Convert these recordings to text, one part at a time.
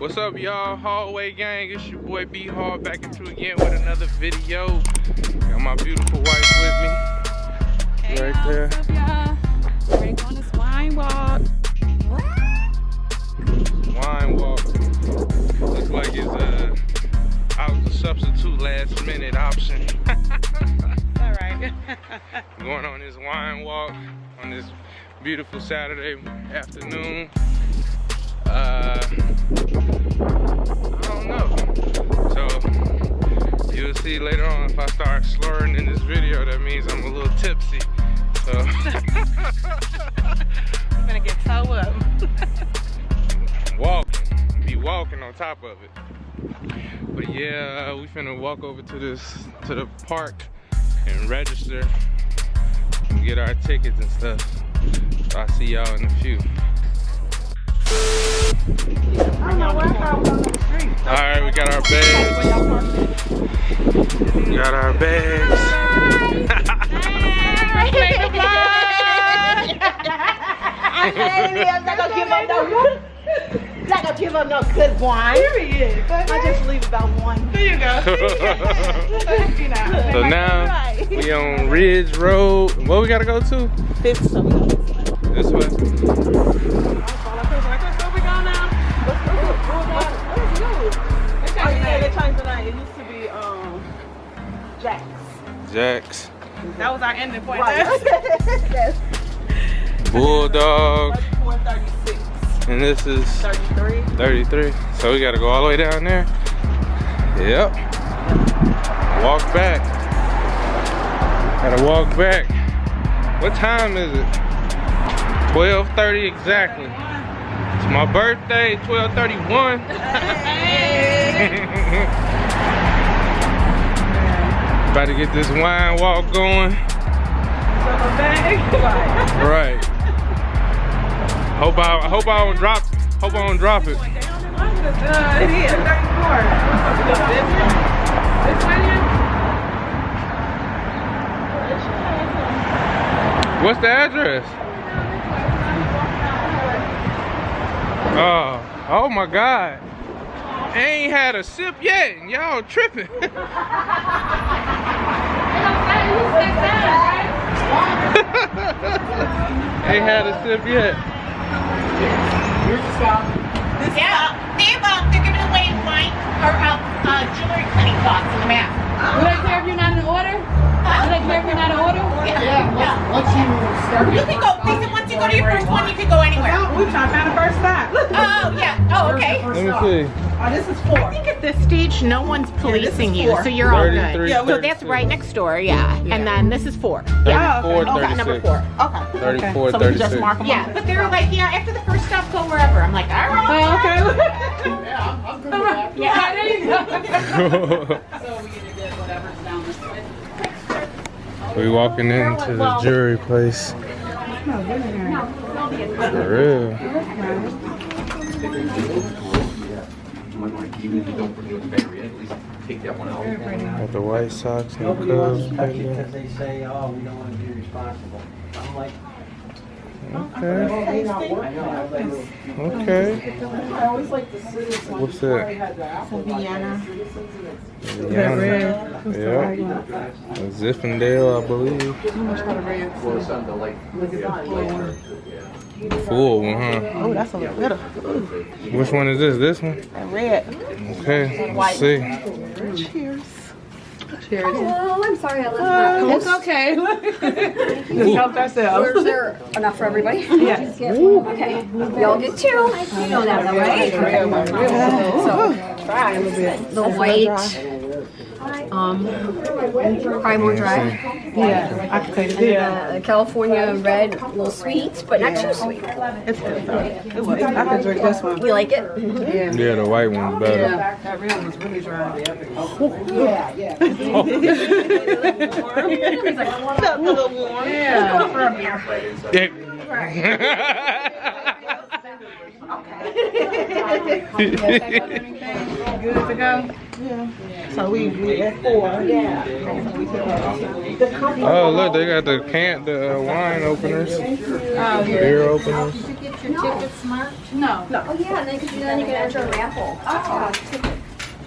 What's up, y'all? Hallway gang, it's your boy B Hall back into again with another video. Got my beautiful wife with me. Hey, right there. What's up, y'all? We're on this wine walk. Wine walk. Looks like it's I was a substitute last minute option. All right. Going on this wine walk on this beautiful Saturday afternoon. I don't know. So you'll see later on if I start slurring in this video, that means I'm a little tipsy. So I'm gonna get toe up. be walking on top of it. But yeah, we finna walk over to the park and register and get our tickets and stuff. So I'll see y'all in a few. Alright, we got our bags. We got our bags. I'm not gonna give up no good wine. Period. I just leave about one. There you go. So now we on Ridge Road. What we gotta go to? This way. This way. Oh yeah, they changed the name. It used to be Jack's. Jack's. That was our ending point. Yes. Bulldog. 3436. And this is 33. 33. So we gotta go all the way down there. Yep. Walk back. Gotta walk back. What time is it? 12:30 exactly. It's my birthday, 12:31. About to get this wine walk going. Right. Hope I don't drop it. It is 34. This one here? What's the address? Oh my God. I ain't had a sip yet and y'all tripping. Ain't had a sip yet. They're giving away wine or jewelry cleaning cloths in the map. Will they care if you're not in order? Will they care if you're not in order? Yeah. Once you start, you can go. They said once you go to your first one, you can go anywhere. We're trying to find the first spot. Oh yeah. Oh okay. Let me see. Oh, this is 4. I think at this stage, no one's policing you, so you're all 33, good. So that's right next door, yeah. And then this is 4. 34, Okay, number 4. Okay. 34, So we can just 36. mark them Yeah, but they were like, yeah, after the first stop, go wherever. I'm like, all right. Oh, okay. I'm good with that. Yeah, there you go. We walking into the jewelry place. For real. Even if you don't put it in the battery, at least take that one out. Got the White Sox and the Nobody wants Cubs. to touch it because they say, oh, we don't want to be responsible. I'm like, Okay. I know. Okay. I always like to see this one. What's that? Vienna. Yeah. Ziffendale, I believe. Well, it's on the like. Full one, huh? Oh, that's a little better. Which one is this? This one? And red. Okay. Let's see. Cheers. Oh, I'm sorry I left It's okay. Just helped ourselves. Is there enough for everybody? Yes. Okay. We all get 2. You know that, though, right? So, try the white. Probably more dry. Yeah, I can take it. The California red, a little sweet, but not too sweet. It's good though. I can drink this one. We like it. Yeah, the white one's better. Yeah. That red one's really dry. A little warm. Good to go. Yeah. So we at 4. Yeah. Oh, look, they got the wine openers, beer openers. Is your ticket smart? No. Oh, yeah, and then you can enter a raffle.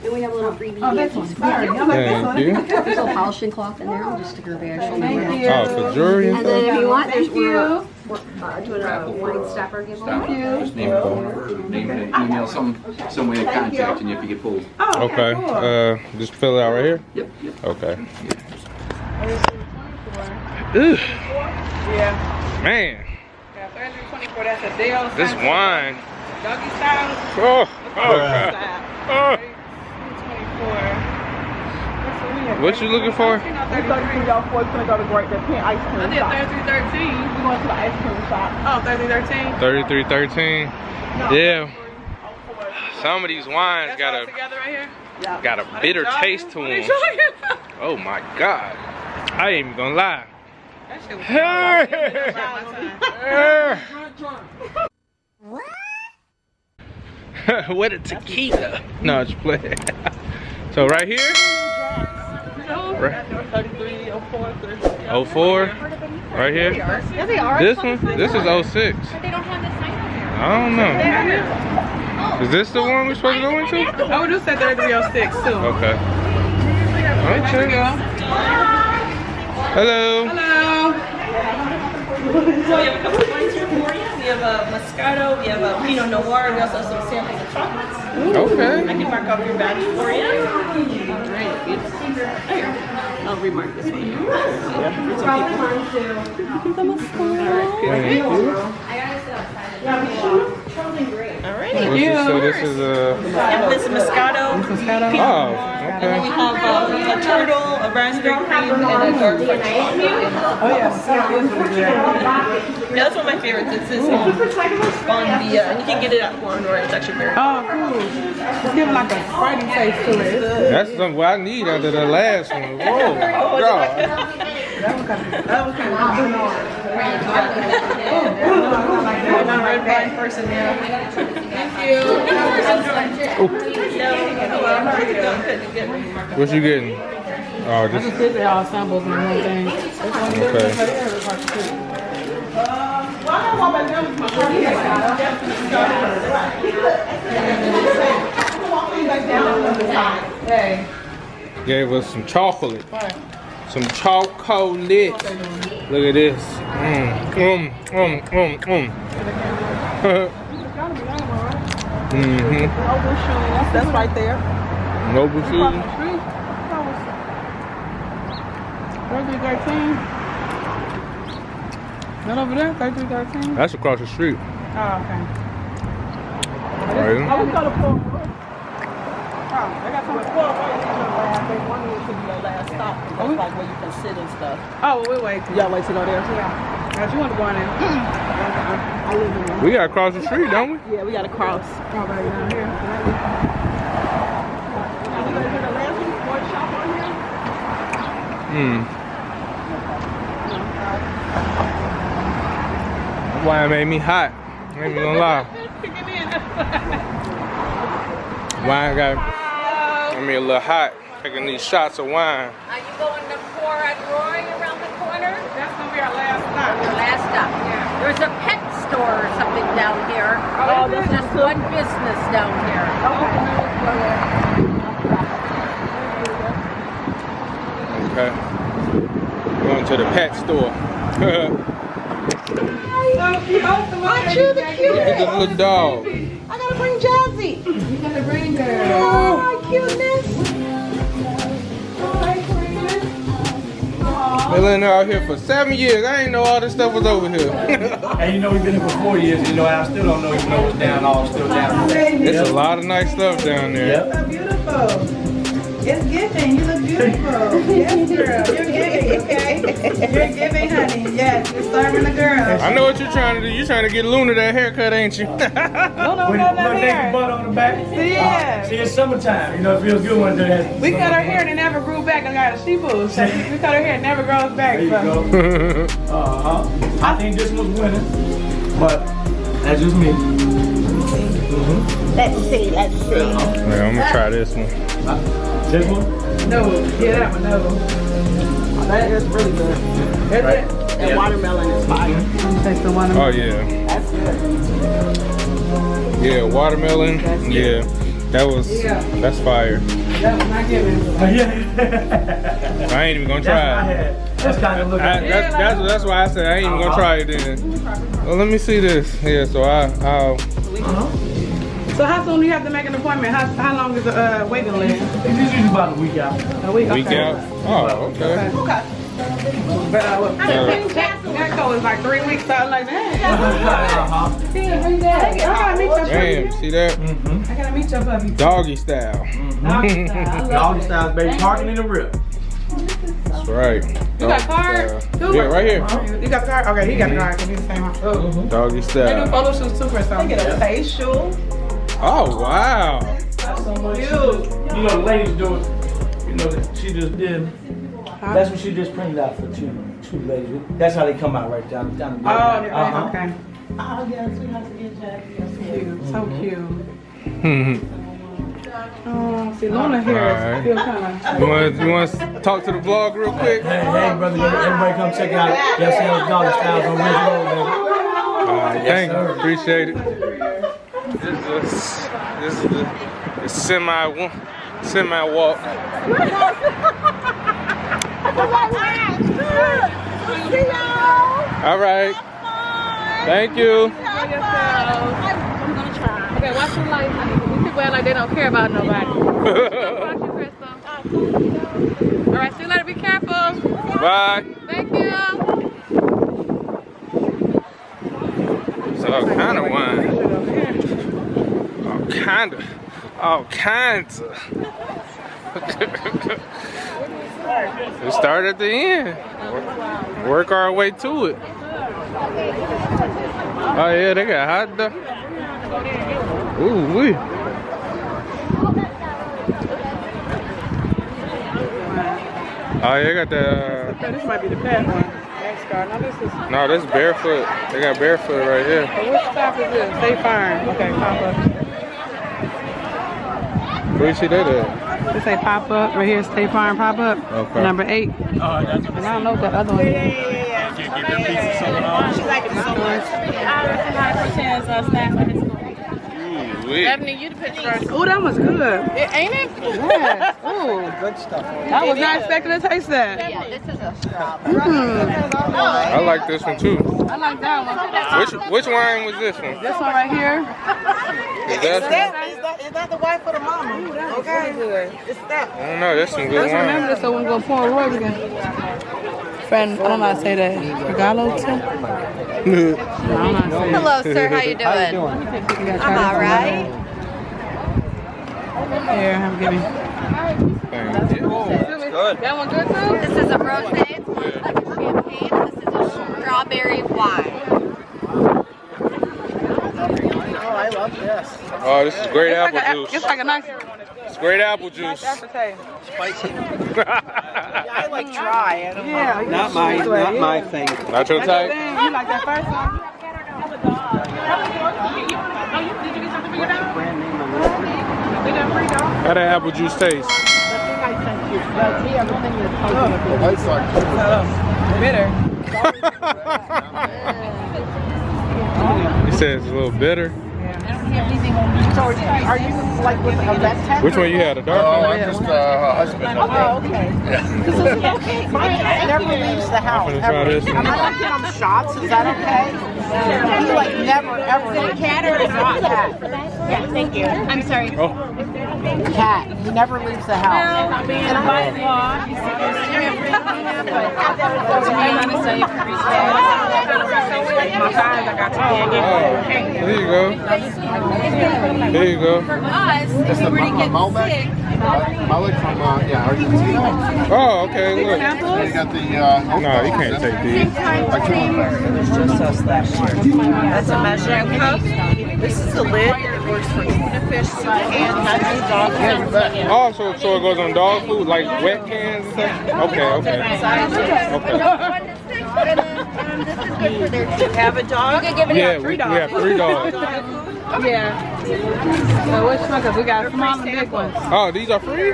And we have a little freebie. Oh, that's one. Sorry. I like this one. Thank you. There's a little polishing cloth in there. I'll just stick her badge on there. Oh, for jewelry and And then stuff? if you want, there's Thank you. we're doing a wine stopper giveaway. Stop. Just name and email, some way of contacting you if you get pulled. Oh, Okay. cool. Just fill it out right here? Yep, yep. Okay. Ugh, Yeah. man, Yeah, Thursday 24, that's a day on this Sunday. wine. Doggy style. Oh, God. Oh. 24. What you looking for? We 33 y'all for gonna go to Great the Pin Ice Cream. I did 3313. We going to the ice cream shop. Oh, 3313. 3313. Yeah. Some of these wines got a together right here? got a bitter taste to them. Oh my God. I ain't even gonna lie. That shit was What a tequila. No, just play. So right here? Right. 33, 04, 04? Right here? Yeah, they are. This one? This is 06. But they don't have the sign on there. I don't know. Is this the one we're supposed to go into? I would just say 3306 too. Okay. There you Okay. go. Hello. Hello. So we have a couple of wines here for you. We have a Moscato, we have a Pinot Noir, we also have some samples of chocolates. Okay. I can mark off your badge for you. Great. I'll remark this one. Alright. So this is a. Yep, this is Moscato. Pinot Oh, Noir. And then we okay. have a turtle, a raspberry cream, and a dark French. Oh yes. Yeah, that's one of my favorites. It's this on the, and you can get it at Warren or it's actually very Oh, cool. It's giving like a Friday taste to it. That's something I need after the last one. Whoa, God. That was kind of good. I'm not a red wine person, yeah. What you getting? Oh, this. These are all samples in one thing. Okay. Gave us some chocolate. Some chocolate. Look at this. Mm-hmm. That's right there. Noble shoes. 3313. That over there? 3313? That's across the street. Oh, okay. Right. I was gonna pull. Oh, I got some pull. They wanted it to be your last stop. That's like where you can sit and stuff. Oh, well, we'll wait. Y'all wait to go there? Yeah. Now, you want to go in there? I live in there. We gotta cross the street, don't we? Yeah, we gotta cross. Oh, right down here. Now, we gonna do the last one shop on here? Wine made me hot. I ain't even gonna lie. Wine got me a little hot. Taking these shots of wine. Are you going to pour at Roy around the corner? That's gonna be our last stop. Your last stop. There's a pet store or something down here. Oh, There's just one business down here. Okay. Going to the pet store. Aren't you the cutest? Look at the little dog. I gotta bring Jazzy. You gotta bring her. Oh, cuteness. They been out here for 7 years. I ain't know all this stuff was over here. And you know we've been here for 4 years. You know I still don't know even though it's down all still down. It's a lot of nice stuff down there. Yep. So beautiful. It's giving. You look beautiful. Yes, girl. You're giving, okay? You're giving, honey. Yes, you're serving the girl. I know what you're trying to do. You're trying to get Luna that haircut, ain't you? No, With no naked hair. butt on the back. Yeah. See, it's summertime. You know, it feels good when it has. We cut her hair and it never grew back. I got a sheeple. So we cut her hair, it never grows back. There you So. go. I think this was winning, but that's just me. Let's see. Yeah, I'm gonna try this one. This one? No, yeah, that one, no. Oh, that is really good. Is Right. it? And watermelon is fire. Taste the watermelon. Oh yeah. That's Yeah, watermelon. Yeah, that's fire. That was not giving. Yeah. I ain't even gonna try it. That's kind of looking. That's why I said I ain't even gonna try it then. Well, let me see this. Yeah, so I'll. So how soon do you have to make an appointment? How long is the waiting list? It's usually about a week out. A week. Week out. Oh, okay. But that goes is like 3 weeks, something like that. I gotta meet your puppy. Damn, see that? I gotta meet your puppy. Doggy style. Doggy style, baby. Parking in the rip. That's right. You got a card? Yeah, right here. You got the card? Okay, he got the card because he's the same one. Doggy They do style. photo shoots too for something. Get a facial. Oh, wow. That's so much. You know, the ladies do it. You know, that she just did. That's what she just printed out for two ladies. That's how they come out right down the middle. Oh, okay. Oh, yes, we have to get Jackie. Cute. So cute. Oh, see, Luna here is still kind of. You want to talk to the vlog real quick? Hey, brother, everybody come check out Yes Sales Doggy Styles on Ridge Road, baby. Thank you. Appreciate it. This is the semi walk. All right. Thank you. I'm gonna try. Okay, watch your light. These people act like they don't care about nobody. Watch you, Crystal. All right, see you later. Be careful. Bye. Thank you. It's all kind of wine. All kinds of. We start at the end. Work our way to it. Oh yeah, they got hot dog. Ooh wee. Oh yeah, they got the. This might be the best one. Next car. No, this is. No, this is barefoot. They got barefoot right here. So which stop is this? Stay Farm. Okay, pop up. Where you see that at? This say pop up right here. Stay Farm pop up. Okay. Number 8. And I don't know what that other one is. She liked it so much. Ebony, you the picture first. Ooh, that was good. Ain't it? Yes. Ooh. Good stuff. I was not expecting to taste that. Yeah, this is a strawberry. I like this one too. I like that one. Which wine was this one? This one right here. Is that Is that the wife or the mama? Okay. It's that. I don't know. That's some good Let's remember wine. this so we can go pour a road again. Friend, I don't know how to say that. Regalo too? I don't know how to say it. Hello, sir. How you doing? I'm all right. Here, I'm giving. Thank you. That one good too? This is a rosé. It's like champagne. This is a strawberry wine. Oh, I love this. Oh, this is great apple It's juice. like a nice It's great apple juice. aftertaste. I like dry. I don't Yeah. Not my thing. Not your type? Dang, you like that first one? How that apple juice taste? Bitter. He said it's a little bitter. So are you like with a vet tech? Which one you had? A dark Oh, one? I'm just a husband. Oh, okay. Mine never leaves the house. I'm gonna try this one. Am I gonna give him shots? Is that okay? He like never ever. Cat or cat? Yeah, thank you. I'm sorry. Oh, Cat. He never leaves the house. And I there you go. There you go. For us, if we were to get sick, Malek from Argentina. Oh, okay. Look. They got the No, you can't take these. That's a measuring cup. This is the lid. It works for tuna fish, canned dog food. Oh, so it goes on dog food, like wet cans and stuff? Okay. Have a dog? Yeah, we have 3 dogs. Yeah. So which one? Because we got small and big ones. Oh, these are free?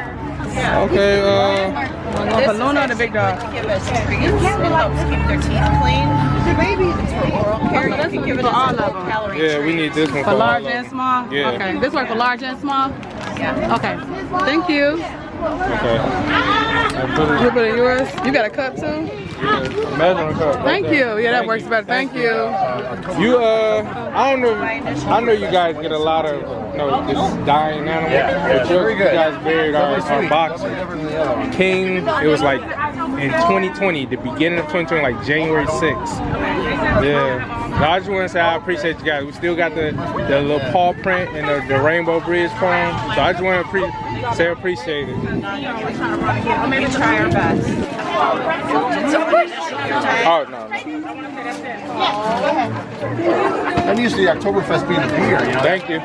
Okay, One for Luna or the big dog? Give us treats. It helps keep their teeth clean. The baby, it's for oral care. You can give it For as all a of them. calorie yeah, we need this one For all large of and them. small? Yeah. Okay, this one for large and small? Yeah. Okay, thank you. Okay. You put it in yours? You got a cup too? Yeah, measuring cup. Thank you. Yeah, that works better. Thank you. You I don't know. I know you guys get a lot of this dying animal. But you guys buried our boxer King. It was like in 2020, the beginning of 2020, like January 6th. Yeah. I just want to say I appreciate you guys. We still got the little paw print and the Rainbow Bridge farm. So I just want to say appreciate it. Maybe try our best. Oh no. I'm used to the Oktoberfest being a beer, you know. Thank you.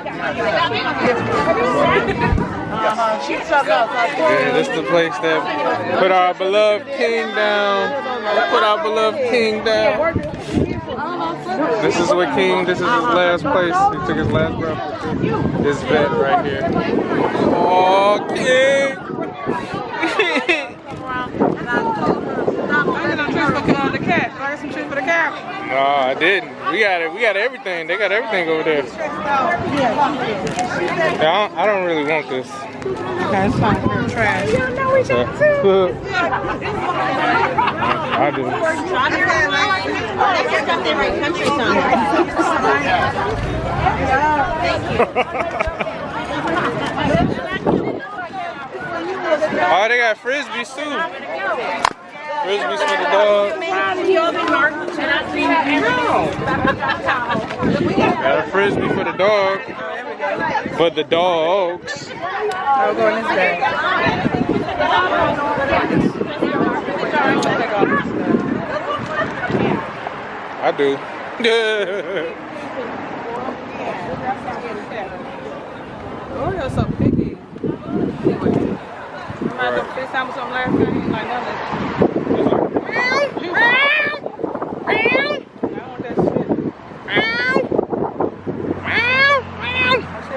Yeah, this is the place that put our beloved king down. Put our beloved king down. This is what King, this is his last place. He took his last breath. This vet right here. Oh, King! The cat. I got some treats for the cat. No, I didn't. We got everything. They got everything over there. Yeah, I don't really want this. Okay, it's fine for trash. I do. Oh, they got frisbees too. Frisbees for the dog. Got a frisbee for the dog. For the dogs. I'll go in this bag. I do. Oh, you're so picky. Remember the first time or something last time? Like nothing. I want that shit.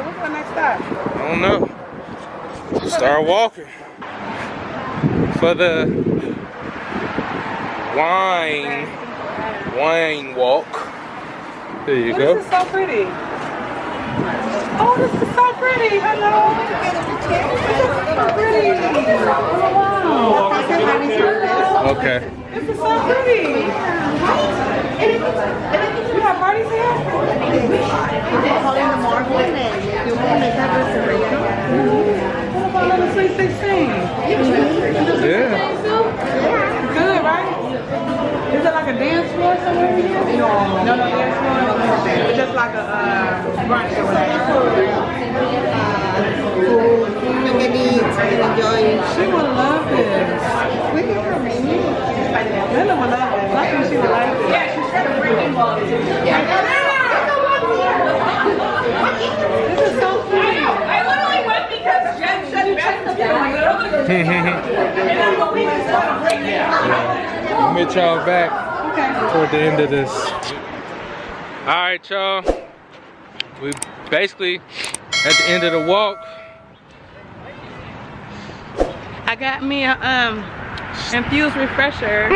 What's the next stop? I don't know. Start walking. For the wine walk. There you go. This is so pretty. Oh, this is so pretty. Hello. This is so pretty. Oh, wow. Okay. This is so pretty. You have parties here? What about little 316? Yeah. Good, right? Is it like a dance floor somewhere here? No dance floor. It's just like a brunch or whatever. She would love this. Linda would love this. I think she would like this. Yeah, she's trying to bring in all this. This is so pretty. I literally went because Jen said Beth. We'll meet y'all back toward the end of this. Alright, y'all. We basically at the end of the walk. I got me a infused refresher.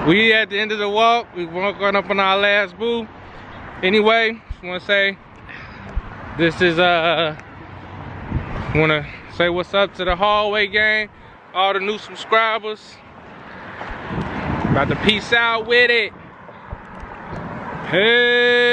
We at the end of the walk. We walking up on our last boo. Anyway, just want to say this is want to say what's up to the hallway gang, all the new subscribers. About to peace out with it. Hey.